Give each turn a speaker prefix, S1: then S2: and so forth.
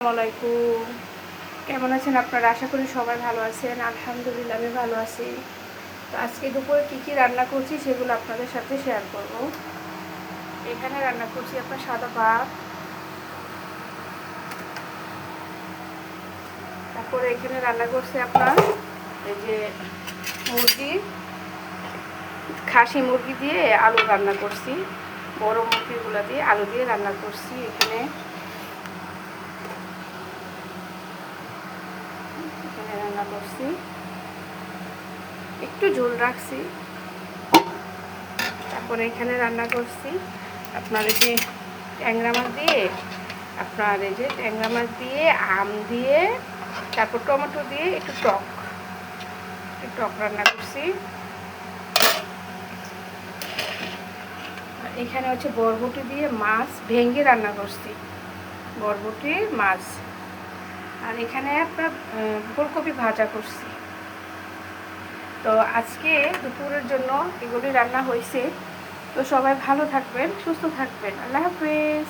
S1: আসসালামাইকুম, কেমন আছেন আপনারা? আশা করি সবাই ভালো আছেন। আলহামদুলিল্লাহ আমি ভালো আছি। তো আজকে দুপুরে কী রান্না করছি সেগুলো আপনাদের সাথে শেয়ার করব। এখানে রান্না করছি আপনার সাদা ভাত, তারপরে এখানে রান্না করছি আপনার এই যে মুরগি, খাসি মুরগি দিয়ে আলু রান্না করছি। বড় মুরগিগুলো দিয়ে আলু দিয়ে রান্না করছি। এখানে রান্না করছি, একটু ঝোল রাখছি। তারপরে এখানে রান্না করছি আপনার এই যে ট্যাংরা মাছ দিয়ে, আপনার এই যে ট্যাংরা মাছ দিয়ে আম দিয়ে, তারপর টমেটো দিয়ে একটু টক রান্না করছি। এখানে হচ্ছে বরবটি দিয়ে মাছ ভেঙে রান্না করছি, বরবটি মাছ। আর এখানে আপনার ফুলকপি ভাজা করছি। তো আজকে দুপুরের জন্য এগুলি রান্না হয়েছে। তো সবাই ভালো থাকবেন, সুস্থ থাকবেন। আল্লাহ হাফেজ।